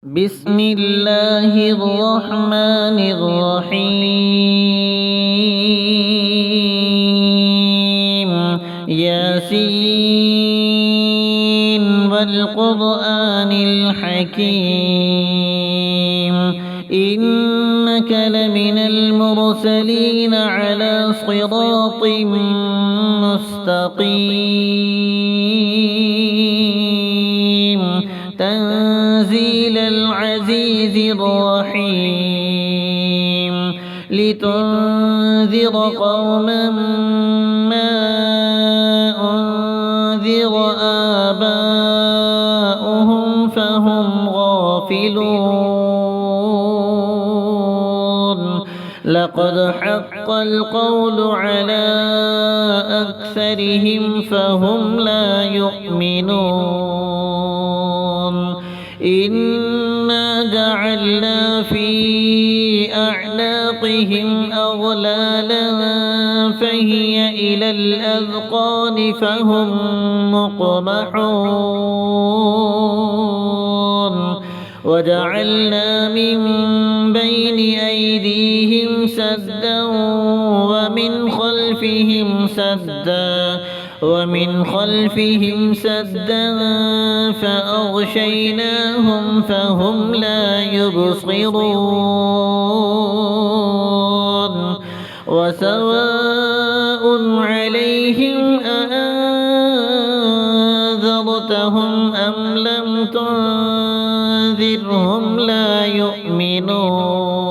بسم الله الرحمن الرحيم ياسين والقرآن الحكيم إنك لمن المرسلين على صراط مستقيم تنزيل العزيز الرحيم لتنذر قوما ما أنذر آباؤهم فهم غافلون لقد حق القول على أكثرهم فهم لا يؤمنون إنا جعلنا في أعناقهم أغلالا فهي إلى الأذقان فهم مقمحون وجعلنا من بين أيديهم سدا ومن خلفهم سدا فأغشيناهم فهم لا يبصرون وسواء عليهم أأنذرتهم أم لم تنذرهم لا يؤمنون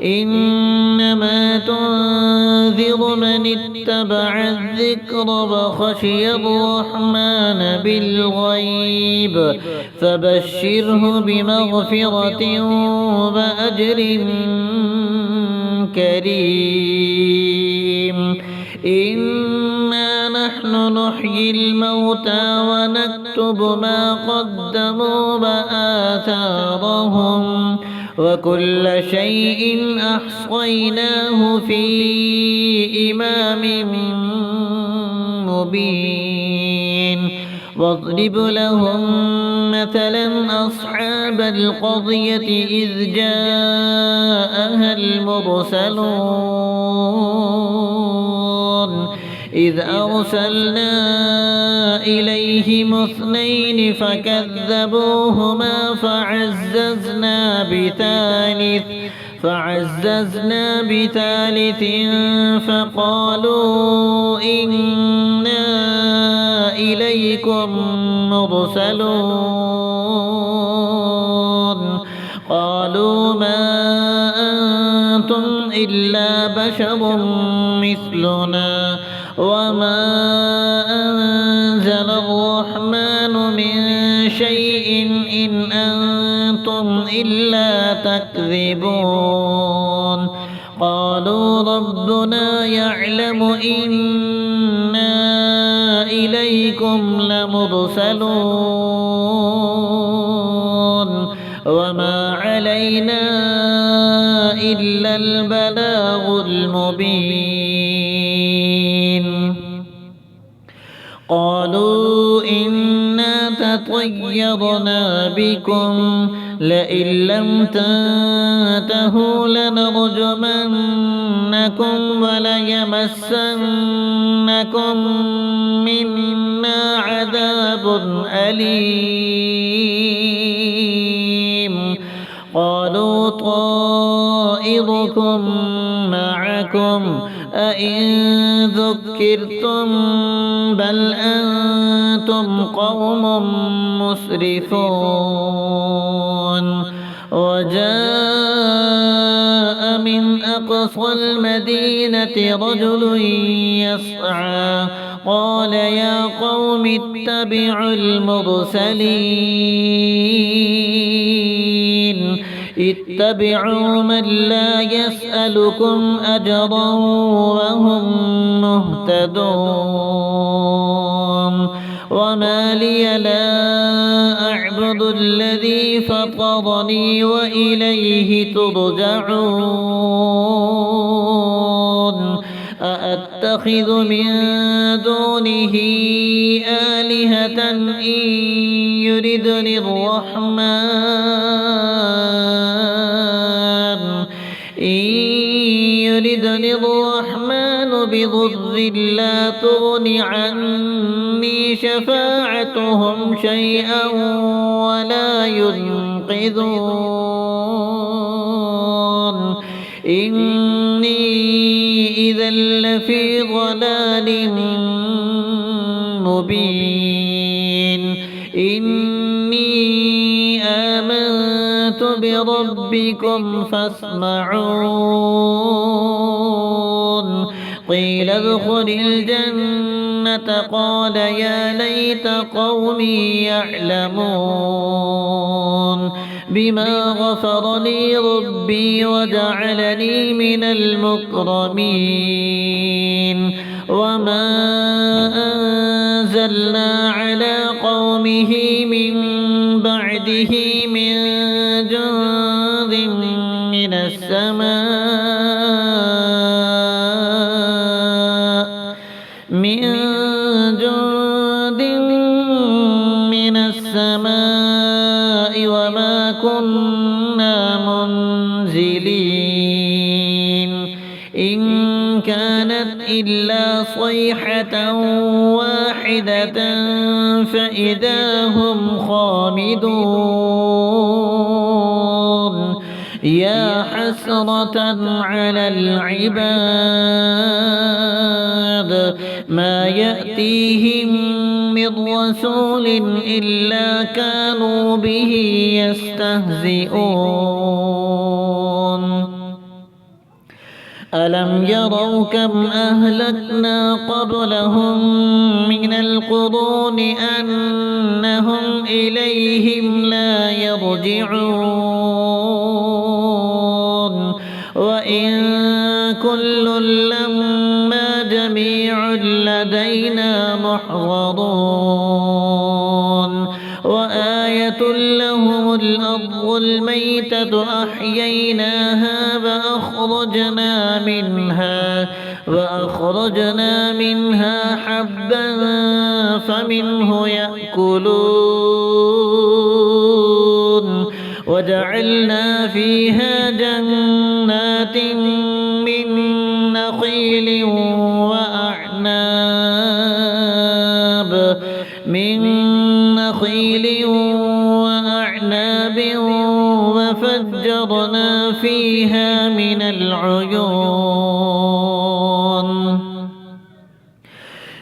إنما تنذر من اتبع الذكر وخشي الرحمن بالغيب فبشره بمغفرة وأجر كريم إنا نحن نحيي الموتى ونكتب ما قدموا وآثارهم وكل شيء أحصيناه في إمام مبين واضرب لهم مثلا أصحاب القرية إذ جاءها المرسلون إذ أرسلنا إليهم اثنين فكذبوهما فعززنا بثالث فقالوا إنا إليكم مرسلون قالوا ما أنتم إلا بشر مثلنا وما أنزل الرحمن من شيء إن أنتم إلا تكذبون قالوا ربنا يعلم إنا إليكم لمرسلون وما علينا إلا البلاغ المبين قالوا إنا تطيرنا بكم لئن لم تنتهوا لنرجمنكم وليمسنكم منا عذاب أليم قالوا طائركم معكم أئن ذكرتم بل أنتم قوم مسرفون وجاء من أقصى المدينة رجل يسعى قال يا قوم اتبعوا المرسلين اتبعوا من لا يسألكم أجرا وهم مهتدون وما لي لا أعبد الذي فطرني وإليه ترجعون أأتخذ من دونه آلهة إن يردني الرحمن بضر لا تغن عني شفاعتهم شيئا ولا ينقذون إني إذا لفي ضلال مبين إني آمنت بربكم فاسمعون قيل ادخل الجنة قال يا ليت قومي يعلمون بما غفر لي ربي وجعلني من المكرمين وما أنزلنا على قومه من بعده من جند من السماء وما كنا منزلين إن كانت إلا صيحة واحدة فإذا هم خامدون يا حسرة على العباد ما يأتيهم من رسول إلا كانوا به يستهزئون ألم يروا كم أهلكنا قبلهم من القرون أنهم إليهم لا يرجعون وإن كل لما جميع لدينا محضرون وآية لهم الأرض الميتة أحييناها وأخرجنا منها حبا فمنه يأكلون وجعلنا فيها جنات من نخيل وأعناب وفجرنا فيها من العيون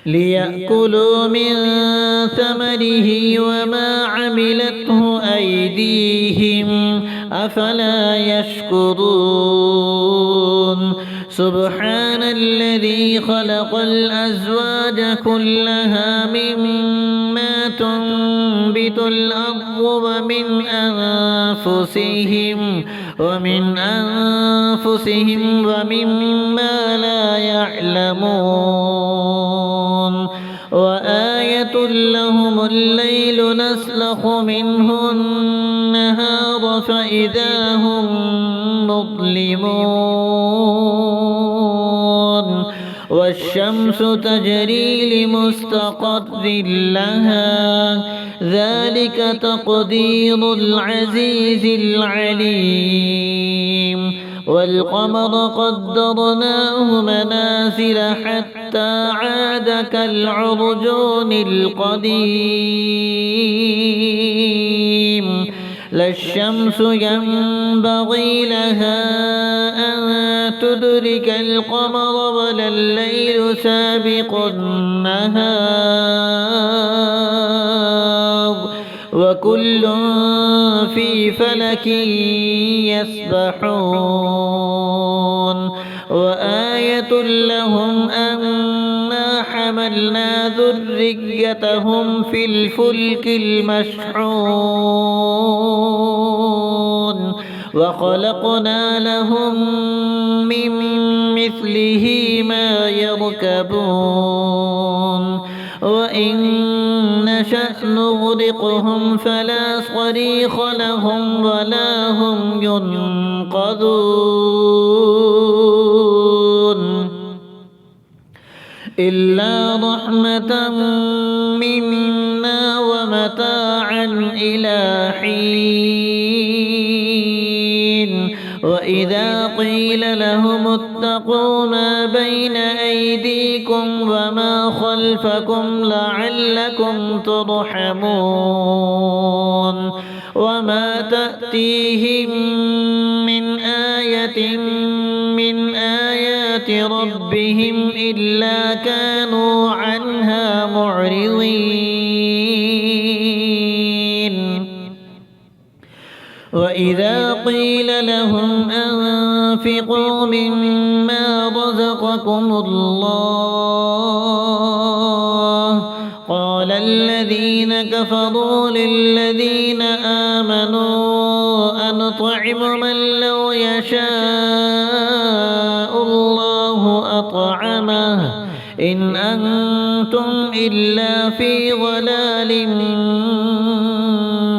ليأكلوا من ثمره وما عملته أيديهم أفلا يشكرون سبحان الذي خلق الأزواج كلها مما تنبت الأرض ومن أنفسهم ومما لا يعلمون وآية لهم الليل نسلخ منه النهار فإذا هم مظلمون والشمس تجري لمستقر لها ذلك تقدير العزيز العليم والقمر قدرناه منازل حتى عاد كالعرجون القديم لا الشمس ينبغي لها أن تدرك القمر ولا الليل سابق النهار وكل في فلك يسبحون وآية لهم أنا حملنا ذريتهم في الفلك المشحون وخلقنا لهم من مثله ما يركبون وإن نشأ نغرقهم فلا صريخ لهم ولا هم ينقذون إلا رحمة منا ومتاعا متاعا إلى حين وإذا قيل لهم اتقوا ما بين أيديكم وما خلفكم لعلكم ترحمون وما تأتيهم من آية من آيات ربهم إلا كانوا عنها معرضين وإذا قيل لهم أنفقوا مما رزقكم الله قال الذين كفروا للذين آمنوا أنطعم من لو يشاء الله أطعمه إن أنتم إلا في ضلال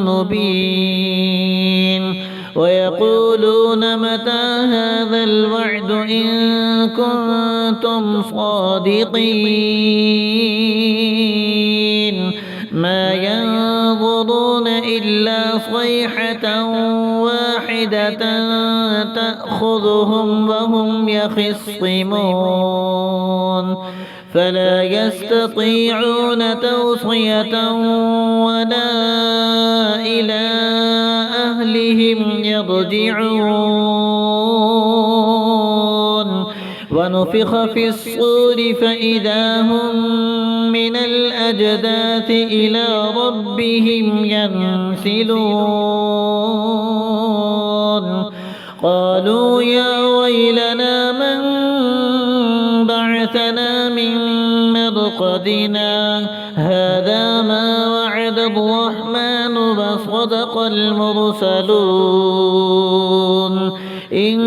مبين ويقولون متى هذا الوعد إن كنتم صادقين ما ينظرون إلا صيحة واحدة تأخذهم وهم يخصمون فلا يستطيعون توصية ولا إلى أهلهم يرجعون ونفخ في الصور فإذا هم من الأجداث إلى ربهم ينسلون قالوا يا ويلنا من بعثنا من مرقدنا هذا ما وعد الرحمن وصدق المرسلون إن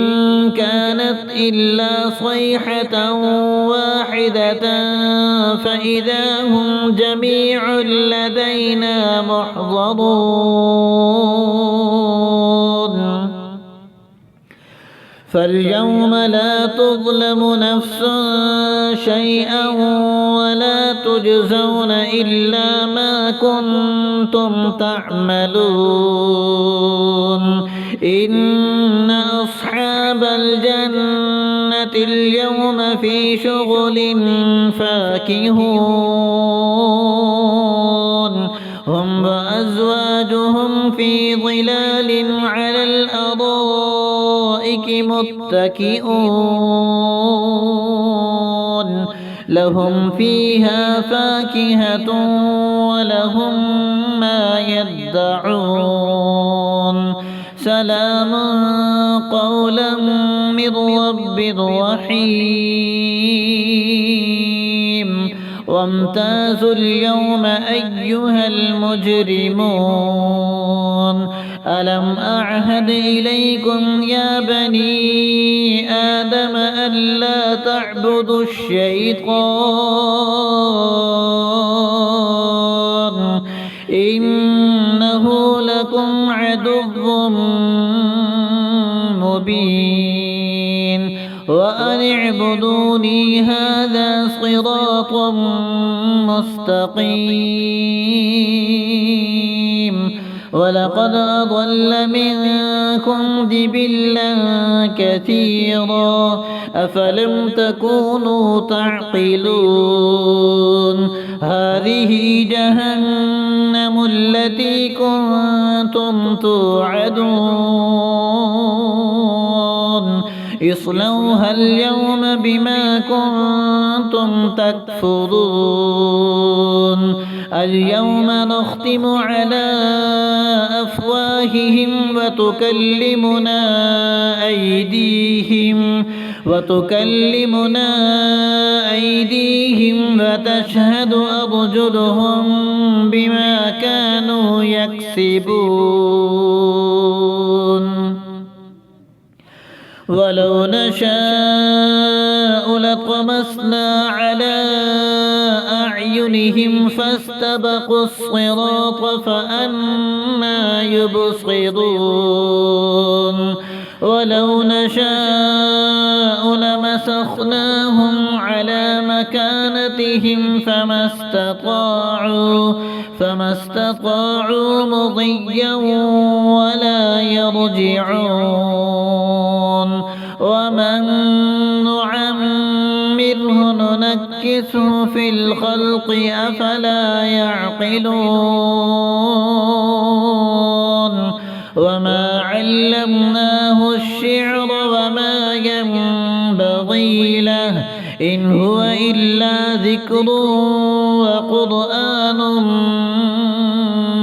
كانت إلا صيحة واحدة فإذا هم جميع لدينا محضرون فاليوم لا تظلم نفس شيئا ولا تجزون إلا ما كنتم تعملون إن أصحاب الجنة اليوم في شغل فاكهون هم وأزواجهم في ظلال على الأرائك متكئون لهم فيها فاكهة ولهم ما يدعون سلام قولا من رب رحيم وامتازوا اليوم أيها المجرمون ألم أعهد إليكم يا بني آدم ألا تعبدوا الشيطان إنه لكم عدو مبين وأن اعبدوني هذا صراط مستقيم ولقد أضل منكم جبلا كثيرا أفلم تكونوا تعقلون هذه جهنم التي كنتم توعدون اصلوها اليوم بما كنتم تكفرون اليوم نختم على أفواههم وتكلمنا أيديهم وتشهد أرجلهم بما كانوا يكسبون ولو نشاء لطمسنا على أعينهم فاستبقوا الصراط فأنى يبصرون ولو نشاء لمسخناهم على مكانتهم فما فما استطاعوا مضيا ولا يرجعون ومن نعمره ننكسه في الخلق أفلا يعقلون وما علمناه الشعر وما ينبغي له إن هو إلا ذكر وقرآن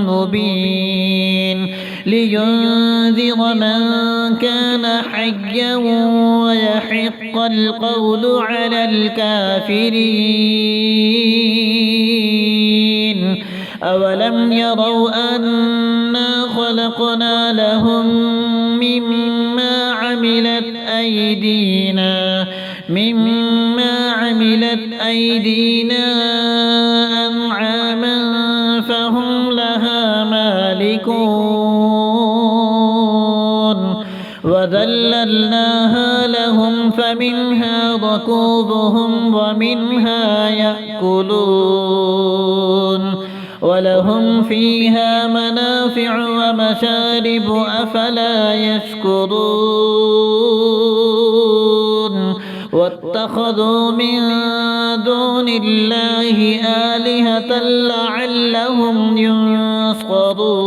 مبين لينذر من كان حيا ويحق القول على الكافرين أولم يروا أنا خلقنا لهم مما عملت أيدينا أنعاما فهم لها مالكون وذللناها لهم فمنها ركوبهم ومنها يأكلون ولهم فيها منافع ومشارب أفلا يشكرون واتخذوا من دون الله آلهة لعلهم ينصرون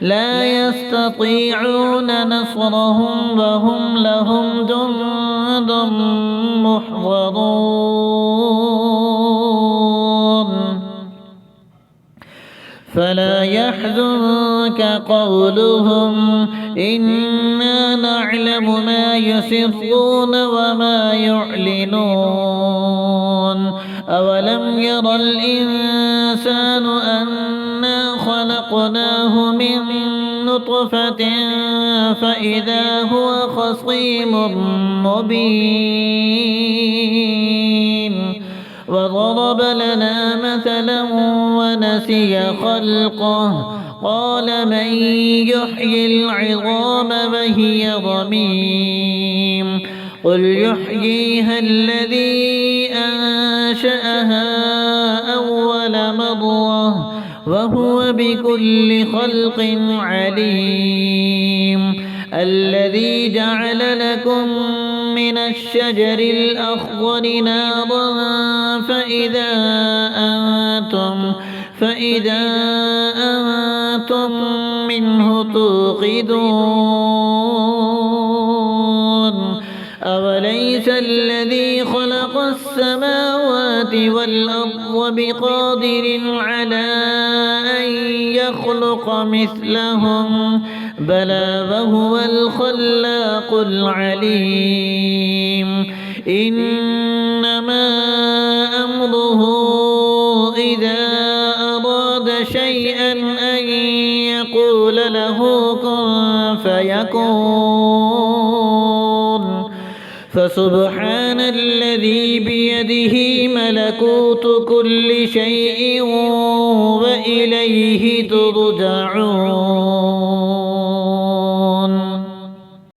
لا يستطيعون نصرهم وهم لهم جند محضرون فلا يحزنك قولهم إنا نعلم ما يسرون وما يعلنون أولم ير الإنسان أنا خلقناه من نطفة فإذا هو خصيم مبين وضرب لنا مثلا ونسي خلقه قال من يحيي العظام وهي رميم قل يحييها الذي أنشأها أول مرة وهو بكل خلق عليم الذي جعل لكم من الشجر الأخضر نارا فإذا أنتم منه توقدون أوليس الذي خلق السماوات والأرض بقادر على أن يخلق مثلهم بلى وهو الخلاق العليم إنما أمره إذا أراد شيئا أن يقول له كن فيكون فسبحان الذي بيده ملكوت كل شيء وإليه ترجعون